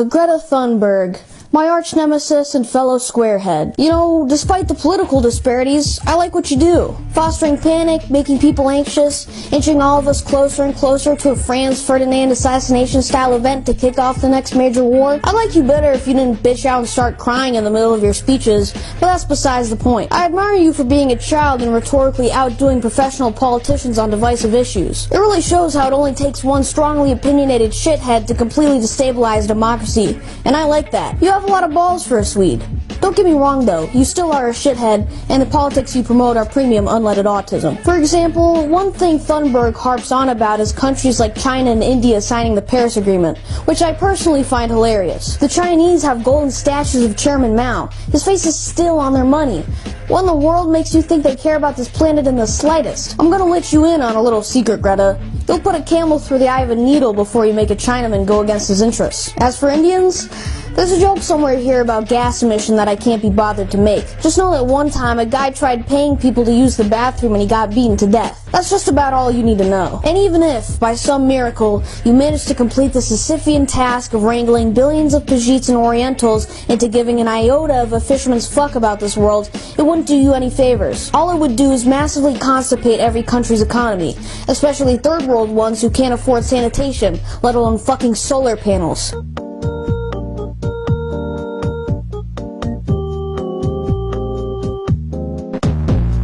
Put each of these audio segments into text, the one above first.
Greta Thunberg, my arch nemesis and fellow squarehead. You know, despite the political disparities, I like what you do. Fostering panic, making people anxious, inching all of us closer and closer to a Franz Ferdinand assassination-style event to kick off the next major war. I'd like you better if you didn't bitch out and start crying in the middle of your speeches, but that's besides the point. I admire you for being a child and rhetorically outdoing professional politicians on divisive issues. It really shows how it only takes one strongly opinionated shithead to completely destabilize democracy, and I like that. You have a lot of balls for a Swede. Don't get me wrong though, you still are a shithead, and the politics you promote are premium unleaded autism. For example, one thing Thunberg harps on about is countries like China and India signing the Paris Agreement, which I personally find hilarious. The Chinese have golden statues of Chairman Mao. His face is still on their money. What in the world makes you think they care about this planet in the slightest? I'm gonna let you in on a little secret, Greta. You'll put a camel through the eye of a needle before you make a Chinaman go against his interests. As for Indians, there's a joke somewhere here about gas emission that I can't be bothered to make. Just know that one time a guy tried paying people to use the bathroom and he got beaten to death. That's just about all you need to know. And even if, by some miracle, you managed to complete the Sisyphean task of wrangling billions of Pajites and Orientals into giving an iota of a fisherman's fuck about this world, it wouldn't do you any favors. All it would do is massively constipate every country's economy, especially third world ones who can't afford sanitation, let alone fucking solar panels.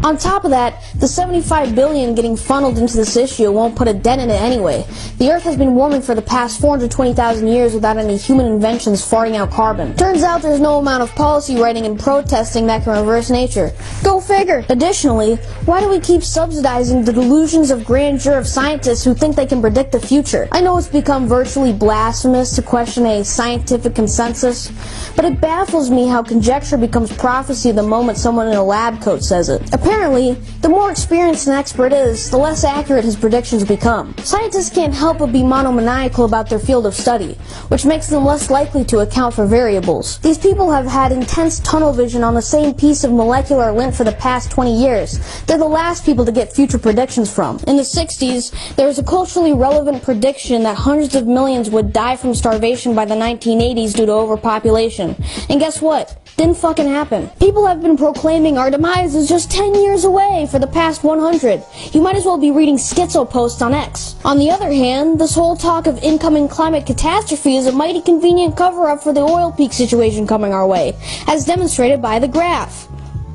On top of that, the $75 billion getting funneled into this issue won't put a dent in it anyway. The Earth has been warming for the past 420,000 years without any human inventions farting out carbon. Turns out there's no amount of policy writing and protesting that can reverse nature. Go figure! Additionally, why do we keep subsidizing the delusions of grandeur of scientists who think they can predict the future? I know it's become virtually blasphemous to question a scientific consensus, but it baffles me how conjecture becomes prophecy the moment someone in a lab coat says it. Apparently, the more experienced an expert is, the less accurate his predictions become. Scientists can't help but be monomaniacal about their field of study, which makes them less likely to account for variables. These people have had intense tunnel vision on the same piece of molecular lint for the past 20 years. They're the last people to get future predictions from. In the 60s, there was a culturally relevant prediction that hundreds of millions would die from starvation by the 1980s due to overpopulation. And guess what? Didn't fucking happen. People have been proclaiming our demise is just 10 years away for the past 100. You might as well be reading schizo posts on X. On the other hand, this whole talk of incoming climate catastrophe is a mighty convenient cover-up for the oil peak situation coming our way, as demonstrated by the graph.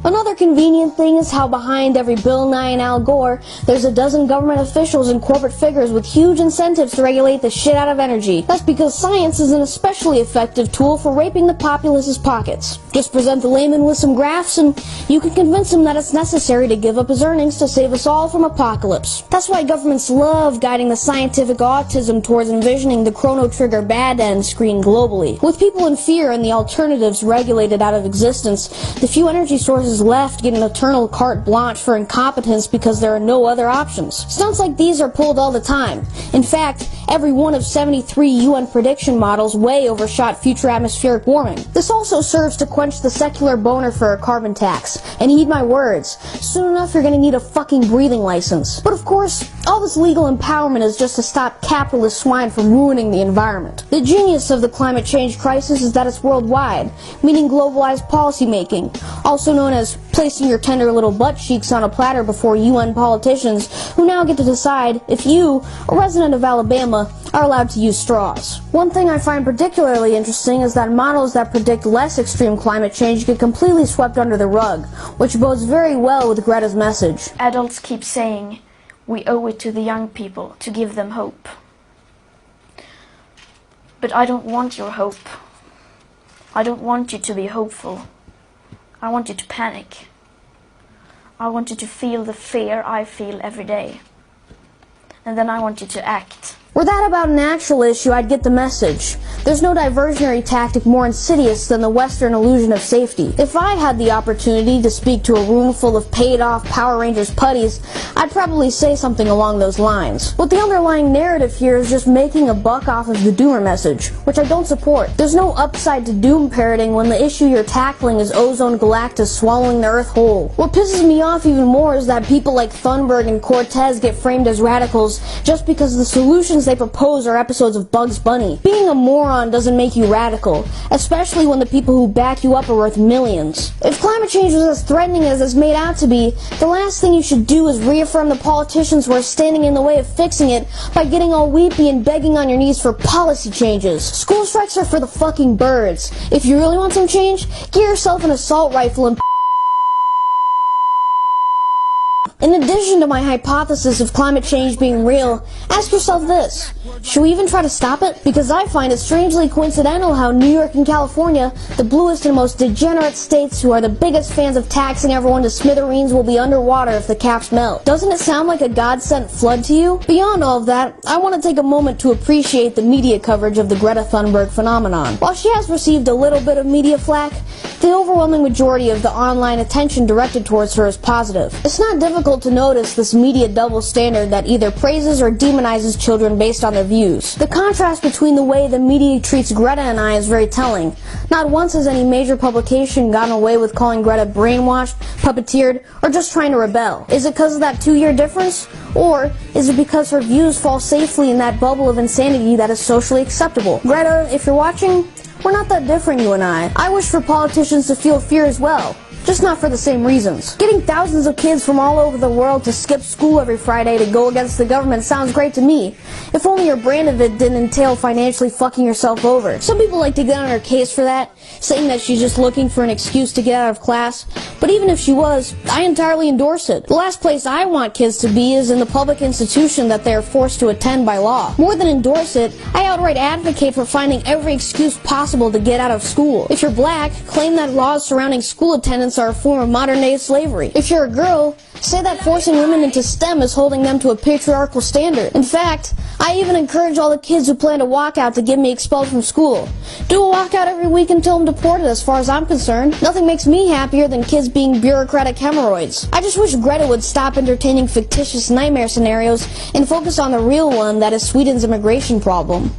Another convenient thing is how behind every Bill Nye and Al Gore, there's a dozen government officials and corporate figures with huge incentives to regulate the shit out of energy. That's because science is an especially effective tool for raping the populace's pockets. Just present the layman with some graphs and you can convince him that it's necessary to give up his earnings to save us all from apocalypse. That's why governments love guiding the scientific autism towards envisioning the Chrono Trigger bad end screen globally. With people in fear and the alternatives regulated out of existence, the few energy sources left get an eternal carte blanche for incompetence because there are no other options. Stunts like these are pulled all the time. In fact, every one of 73 UN prediction models way overshot future atmospheric warming. This also serves to quench the secular boner for a carbon tax. And heed my words, soon enough you're gonna need a fucking breathing license. But of course, all this legal empowerment is just to stop capitalist swine from ruining the environment. The genius of the climate change crisis is that it's worldwide, meaning globalized policy making, also known as placing your tender little butt cheeks on a platter before UN politicians who now get to decide if you, a resident of Alabama, are allowed to use straws. One thing I find particularly interesting is that models that predict less extreme climate change get completely swept under the rug, which bodes very well with Greta's message. Adults keep saying, we owe it to the young people to give them hope. But I don't want your hope. I don't want you to be hopeful. I want you to panic. I want you to feel the fear I feel every day. And then I want you to act. Were that about an actual issue, I'd get the message. There's no diversionary tactic more insidious than the Western illusion of safety. If I had the opportunity to speak to a room full of paid-off Power Rangers putties, I'd probably say something along those lines. But the underlying narrative here is just making a buck off of the doomer message, which I don't support. There's no upside to doom parroting when the issue you're tackling is ozone galactus swallowing the Earth whole. What pisses me off even more is that people like Thunberg and Cortez get framed as radicals just because the solutions they propose are episodes of Bugs Bunny. Being a moron moron doesn't make you radical, especially when the people who back you up are worth millions. If climate change was as threatening as it's made out to be, the last thing you should do is reaffirm the politicians who are standing in the way of fixing it by getting all weepy and begging on your knees for policy changes. School strikes are for the fucking birds. If you really want some change, get yourself an assault rifle and In addition to my hypothesis of climate change being real, ask yourself this: should we even try to stop it? Because I find it strangely coincidental how New York and California, the bluest and most degenerate states who are the biggest fans of taxing everyone to smithereens, will be underwater if the caps melt. Doesn't it sound like a God-sent flood to you? Beyond all of that, I want to take a moment to appreciate the media coverage of the Greta Thunberg phenomenon. While she has received a little bit of media flack, the overwhelming majority of the online attention directed towards her is positive. It's not difficult to notice this media double standard that either praises or demonizes children based on their views. The contrast between the way the media treats Greta and I is very telling. Not once has any major publication gotten away with calling Greta brainwashed, puppeteered, or just trying to rebel. Is it because of that 2-year difference? Or is it because her views fall safely in that bubble of insanity that is socially acceptable? Greta, if you're watching, we're not that different, you and I. I wish for politicians to feel fear as well, just not for the same reasons. Getting thousands of kids from all over the world to skip school every Friday to go against the government sounds great to me, if only your brand of it didn't entail financially fucking yourself over. Some people like to get on her case for that, saying that she's just looking for an excuse to get out of class, but even if she was, I entirely endorse it. The last place I want kids to be is in the public institution that they are forced to attend by law. More than endorse it, I outright advocate for finding every excuse possible to get out of school. If you're black, claim that laws surrounding school attendance are a form of modern-day slavery. If you're a girl, say that forcing women into STEM is holding them to a patriarchal standard. In fact, I even encourage all the kids who plan to walk out to get me expelled from school. Do a walkout every week until I'm deported, as far as I'm concerned. Nothing makes me happier than kids being bureaucratic hemorrhoids. I just wish Greta would stop entertaining fictitious nightmare scenarios and focus on the real one that is Sweden's immigration problem.